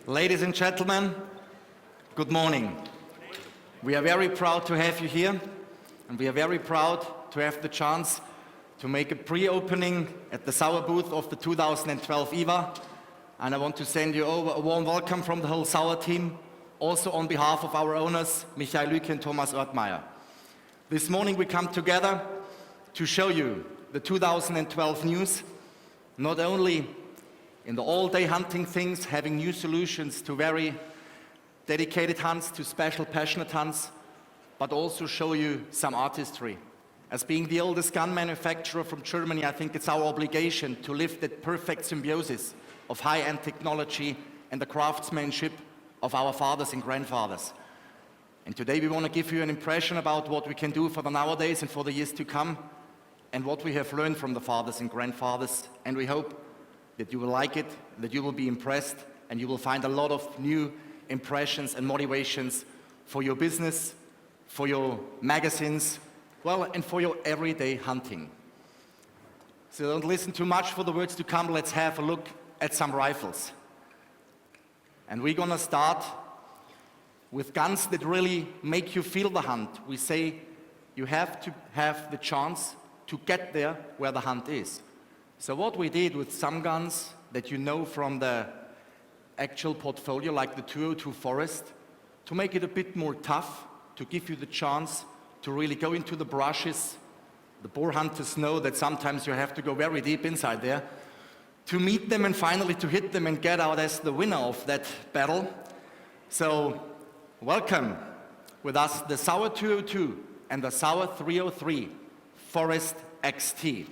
Ladies and gentlemen, good morning. We are very proud to have you here, and we are very proud to have the chance to make a pre-opening at the Sauer booth of the 2012 IWA. And I want to send you over a warm welcome from the whole Sauer team, also on behalf of our owners, Michael Lüke and Thomas Oertmeier. This morning we come together to show you the 2012 news, not only in the all-day hunting things, having new solutions to very dedicated hunts, to special passionate hunts, but also show you some artistry. As being the oldest gun manufacturer from Germany, I think it's our obligation to live that perfect symbiosis of high-end technology and the craftsmanship of our fathers and grandfathers. And today we want to give you an impression about what we can do for the nowadays and for the years to come, and what we have learned from the fathers and grandfathers. And we hope that you will like it, that you will be impressed, and you will find a lot of new impressions and motivations for your business, for your magazines, well, and for your everyday hunting. So don't listen too much for the words to come. Let's have a look at some rifles. And we're gonna start with guns that really make you feel the hunt. We say you have to have the chance to get there where the hunt is. So what we did with some guns that you know from the actual portfolio, like the 202 Forest, to make it a bit more tough, to give you the chance to really go into the brushes. The boar hunters know that sometimes you have to go very deep inside there to meet them and finally to hit them and get out as the winner of that battle. So welcome with us the Sauer 202 and the Sauer 303 Forest XT.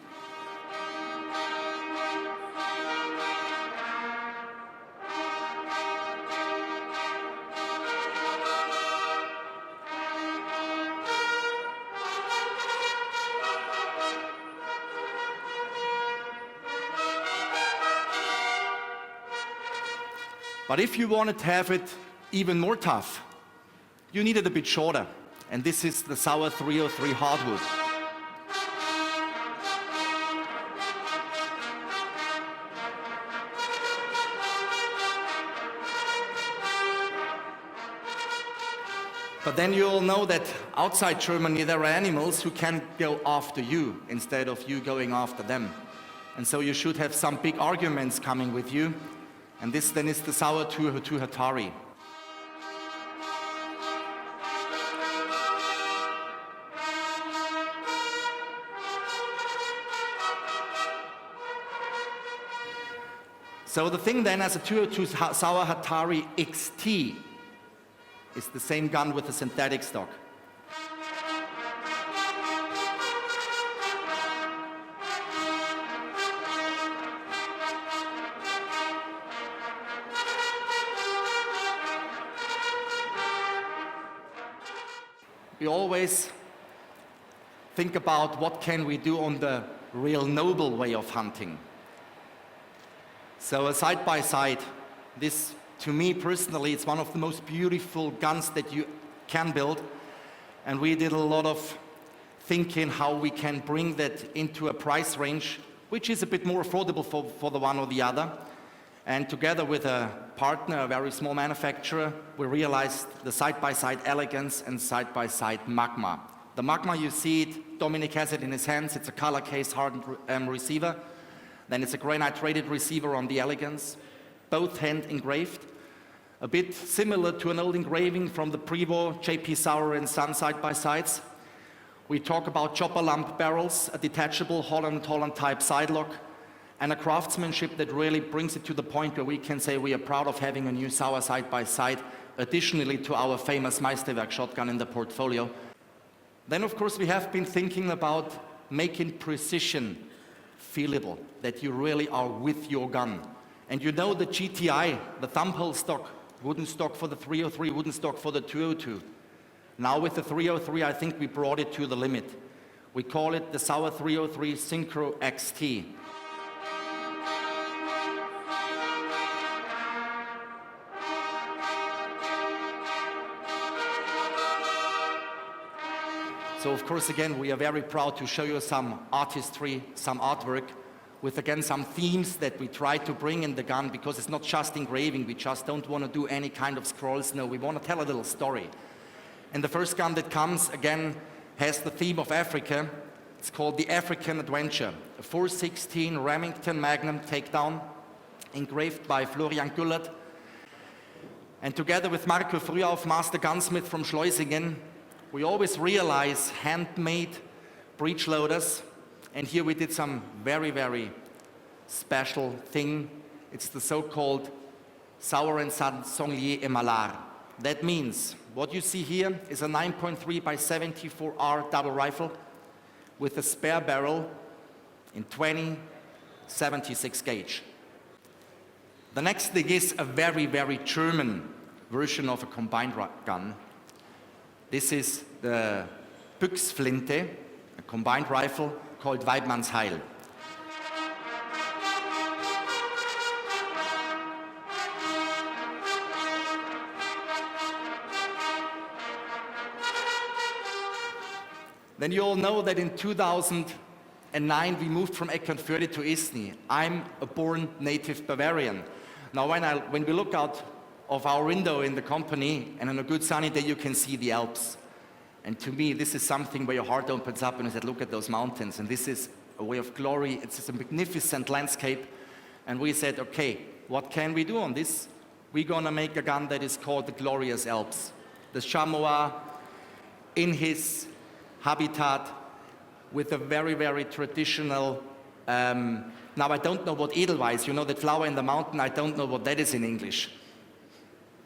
But if you wanted to have it even more tough, you need it a bit shorter. And this is the Sauer 303 hardwood. But then you all know that outside Germany there are animals who can go after you instead of you going after them. And so you should have some big arguments coming with you. And this then is the Sauer 202 Hatari. So the thing then as a 202 Sauer Hatari XT is the same gun with a synthetic stock. We always think about what can we do on the real noble way of hunting. So a side-by-side, this to me personally, it's one of the most beautiful guns that you can build. And we did a lot of thinking how we can bring that into a price range, which is a bit more affordable for the one or the other. And together with a partner, a very small manufacturer, we realized the side-by-side elegance and side-by-side magma. The magma, you see it, Dominic has it in his hands. It's a color case hardened receiver. Then it's a granite-rated receiver on the elegance, both hand engraved. A bit similar to an old engraving from the pre-war J.P. Sauer and Son side-by-sides. We talk about chopper lump barrels, a detachable Holland type side lock, and a craftsmanship that really brings it to the point where we can say we are proud of having a new Sauer side-by-side, additionally to our famous Meisterwerk shotgun in the portfolio. Then of course we have been thinking about making precision feelable, that you really are with your gun. And you know the GTI, the thumbhole stock, wooden stock for the 303, wooden stock for the 202. Now with the 303, I think we brought it to the limit. We call it the Sauer 303 Synchro XT. So of course, again, we are very proud to show you some artistry, some artwork with again some themes that we try to bring in the gun, because it's not just engraving. We just don't want to do any kind of scrolls. No, we want to tell a little story. And the first gun that comes again has the theme of Africa. It's called the African Adventure, a 416 Remington Magnum takedown, engraved by Florian Güllert. And together with Marco Frühauf, master gunsmith from Schleusingen, we always realize handmade breech loaders. And here we did some very, very special thing. It's the so-called Sauer Sanglier et Malard. That means what you see here is a 9.3 by 74R double rifle with a spare barrel in 20-76 gauge. The next thing is a very, very German version of a combined gun. This is the Büchsflinte, a combined rifle called Weidmannsheil. Then you all know that in 2009 we moved from Eckernförde to Isny. I'm a born native Bavarian. Now when we look out of our window in the company, and on a good sunny day you can see the Alps. And to me this is something where your heart opens up and you said, look at those mountains, and this is a way of glory. It's a magnificent landscape. And we said, okay, what can we do on this? We're gonna make a gun that is called the Glorious Alps. The chamois in his habitat with a very, very traditional, now I don't know what Edelweiss, you know that flower in the mountain, I don't know what that is in English.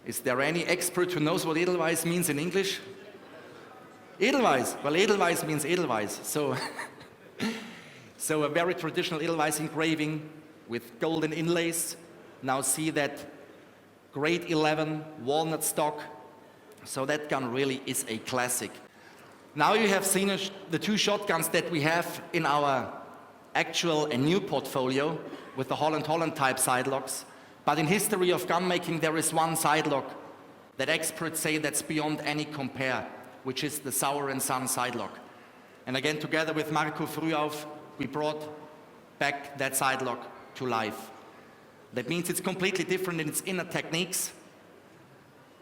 Is there any expert who knows what Edelweiss means in English? Edelweiss, well Edelweiss means Edelweiss, so, so a very traditional Edelweiss engraving with golden inlays. Now see that grade 11 walnut stock, so that gun really is a classic. Now you have seen the two shotguns that we have in our actual and new portfolio with the Holland type sidelocks. But in history of gun making, there is one sidelock that experts say that's beyond any compare, which is the Sauer & Son sidelock. And again, together with Marco Frühauf, we brought back that sidelock to life. That means it's completely different in its inner techniques,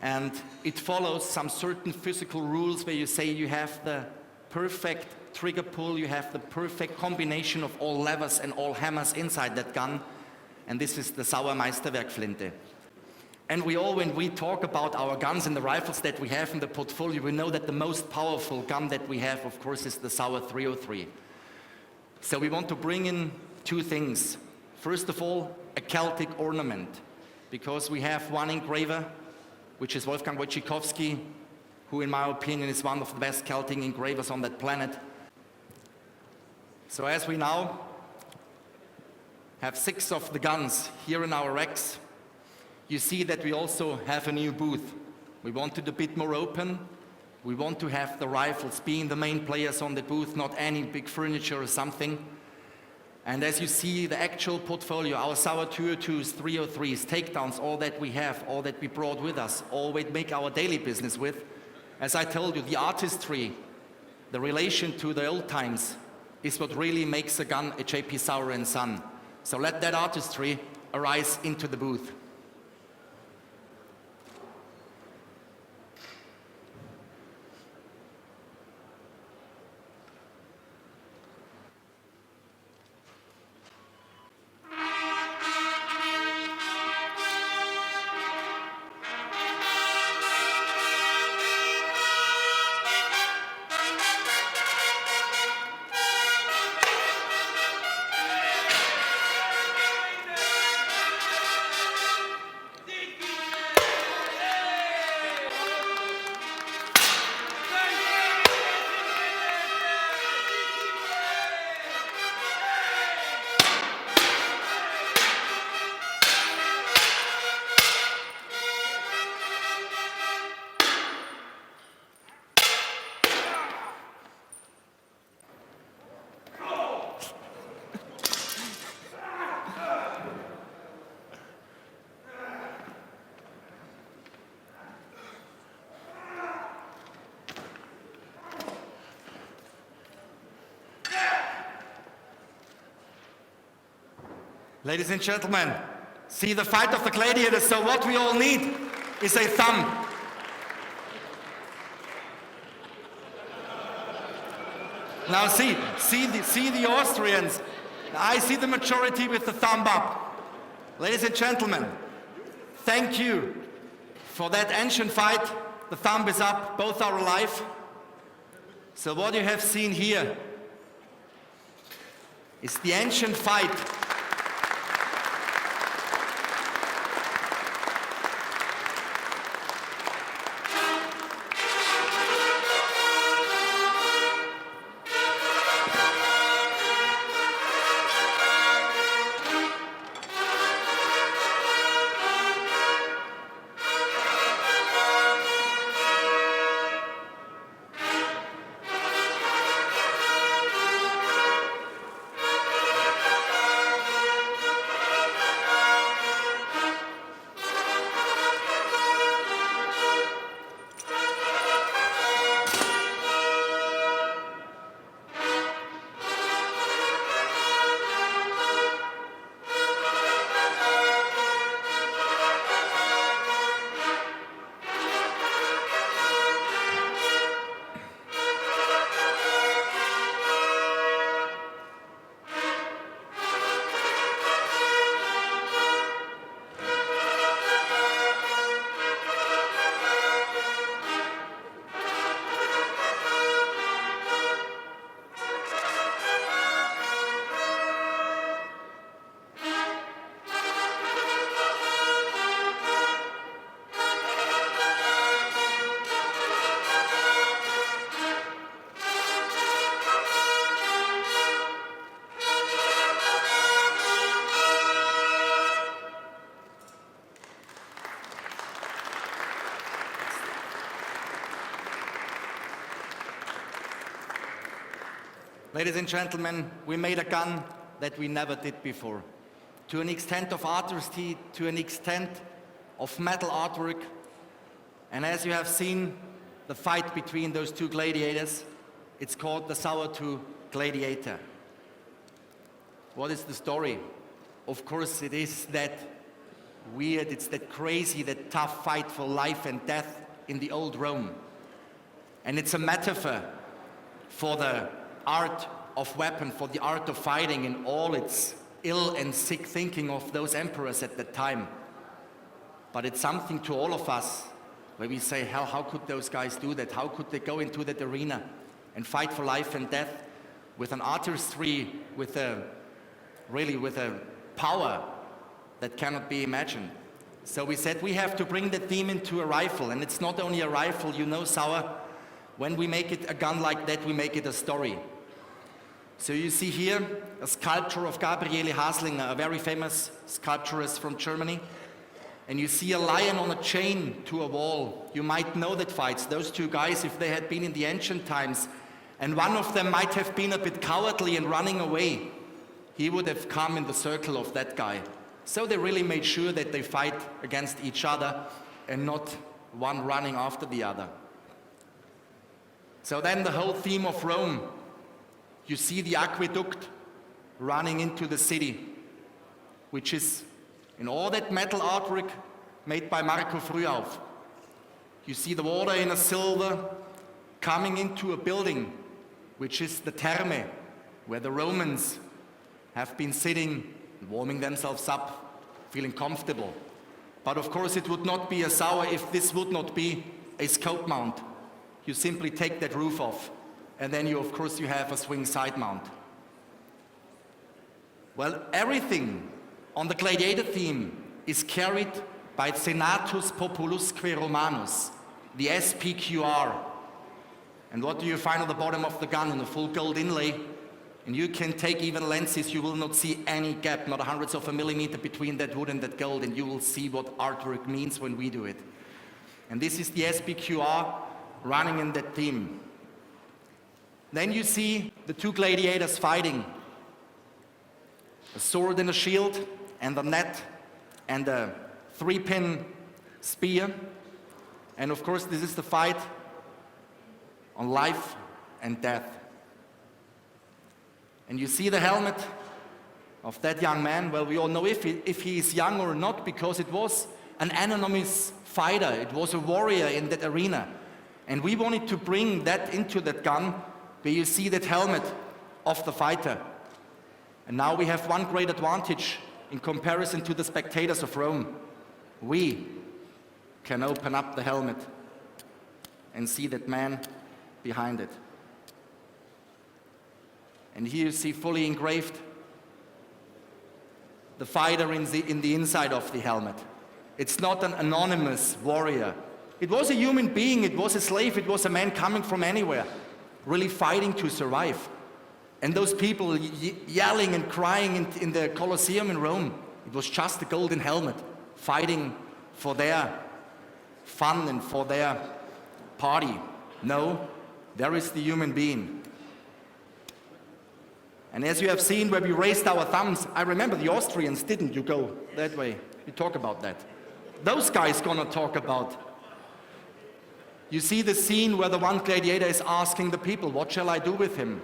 and it follows some certain physical rules where you say you have the perfect trigger pull, you have the perfect combination of all levers and all hammers inside that gun, and this is the Sauer Meisterwerk-Flinte. And when we talk about our guns and the rifles that we have in the portfolio, we know that the most powerful gun that we have, of course, is the Sauer 303. So we want to bring in two things. First of all, a Celtic ornament, because we have one engraver, which is Wolfgang Wojciechowski, who in my opinion is one of the best Celtic engravers on that planet. So as we now have 6 of the guns here in our racks, you see that we also have a new booth. We want it a bit more open. We want to have the rifles being the main players on the booth, not any big furniture or something. And as you see the actual portfolio, our Sauer 202s, 303s, takedowns, all that we have, all that we brought with us, all we make our daily business with. As I told you, the artistry, the relation to the old times is what really makes a gun a J.P. Sauer & Son. So let that artistry arise into the booth. Ladies and gentlemen, see the fight of the gladiators, so what we all need is a thumb. Now see the Austrians. I see the majority with the thumb up. Ladies and gentlemen, thank you for that ancient fight. The thumb is up, both are alive. So what you have seen here is the ancient fight Ladies and gentlemen, we made a gun that we never did before. To an extent of artistry, to an extent of metal artwork. And as you have seen, the fight between those two gladiators, it's called the Sauer IWA Gladiator. What is the story? Of course, it is that weird, it's that crazy, that tough fight for life and death in the old Rome. And it's a metaphor for the art of weapon, for the art of fighting in all its ill and sick thinking of those emperors at that time. But it's something to all of us where we say, how could those guys do that? How could they go into that arena and fight for life and death with an artistry, with a power that cannot be imagined? So we said we have to bring the theme into a rifle, and it's not only a rifle, you know, Sauer, when we make it a gun like that, we make it a story. So you see here a sculpture of Gabriele Haslinger, a very famous sculpturist from Germany. And you see a lion on a chain to a wall. You might know that fights. Those two guys, if they had been in the ancient times, and one of them might have been a bit cowardly and running away, he would have come in the circle of that guy. So they really made sure that they fight against each other and not one running after the other. So then the whole theme of Rome, you see the aqueduct running into the city, which is in all that metal artwork made by Marco Frühauf. You see the water in a silver coming into a building, which is the Therme, where the Romans have been sitting, warming themselves up, feeling comfortable. But of course it would not be a Sauer if this would not be a scope mount. You simply take that roof off, and then of course you have a swing side mount. Well, everything on the gladiator theme is carried by Senatus Populusque Romanus, the SPQR. And what do you find at the bottom of the gun? In a full gold inlay. And you can take even lenses, you will not see any gap, not hundreds of a millimeter between that wood and that gold, and you will see what artwork means when we do it. And this is the SPQR running in that theme. Then you see the two gladiators fighting. A sword and a shield, and a net, and a 3-pin spear. And of course, this is the fight on life and death. And you see the helmet of that young man. Well, we all know if he is young or not, because it was an anonymous fighter. It was a warrior in that arena. And we wanted to bring that into that gun, where you see that helmet of the fighter. And now we have one great advantage in comparison to the spectators of Rome. We can open up the helmet and see that man behind it. And here you see fully engraved the fighter in the inside of the helmet. It's not an anonymous warrior. It was a human being, it was a slave, it was a man coming from anywhere, really fighting to survive. And those people yelling and crying in the Colosseum in Rome, it was just a golden helmet, fighting for their fun and for their party. No, there is the human being. And as you have seen where we raised our thumbs, I remember the Austrians didn't you go that way. You talk about that. Those guys gonna talk about. You see the scene where the one gladiator is asking the people, what shall I do with him?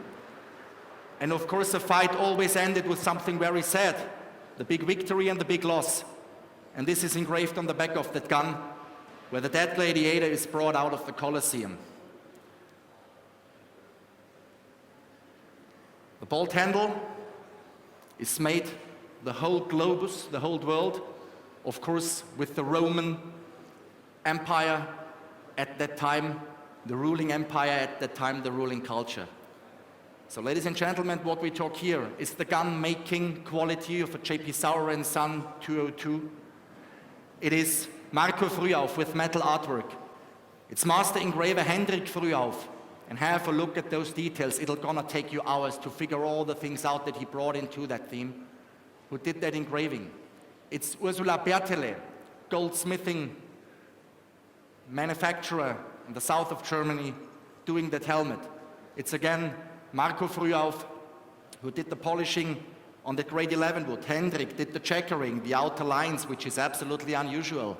And of course the fight always ended with something very sad, the big victory and the big loss. And this is engraved on the back of that gun, where the dead gladiator is brought out of the Colosseum. The bolt handle is made the whole globus, the whole world, of course with the Roman Empire at that time, the ruling empire at that time, the ruling culture. So ladies and gentlemen, what we talk here is the gun making quality of a J.P. Sauer & Son 202. It is Marco Frühauf with metal artwork. It's master engraver Hendrik Frühauf. And have a look at those details. It'll gonna take you hours to figure all the things out that he brought into that theme. Who did that engraving? It's Ursula Bertele, goldsmithing manufacturer in the south of Germany, doing that helmet. It's again Marco Frühauf, who did the polishing on the grade 11 wood. Hendrik did the checkering, the outer lines, which is absolutely unusual.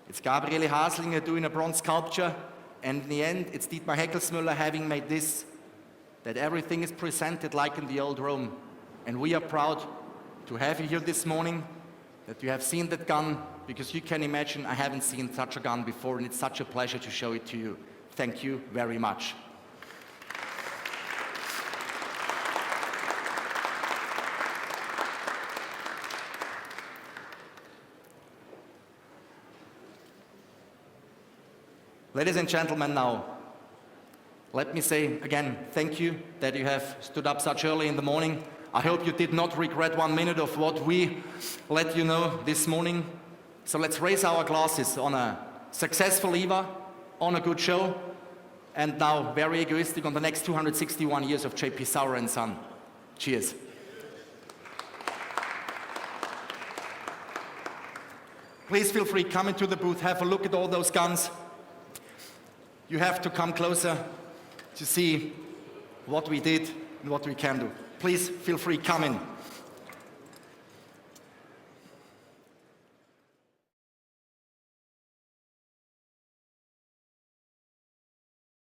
It's Gabriele Haslinger doing a bronze sculpture. And in the end, it's Dietmar Heckelsmüller having made this, that everything is presented like in the old Rome. And we are proud to have you here this morning, that you have seen that gun, because you can imagine I haven't seen such a gun before, and it's such a pleasure to show it to you. Thank you very much. Ladies and gentlemen, now, let me say again, thank you that you have stood up such early in the morning. I hope you did not regret 1 minute of what we let you know this morning. So let's raise our glasses on a successful IWA, on a good show, and now very egoistic on the next 261 years of J.P. Sauer & Son. Cheers. Please feel free, come into the booth, have a look at all those guns. You have to come closer to see what we did and what we can do. Please feel free, come in.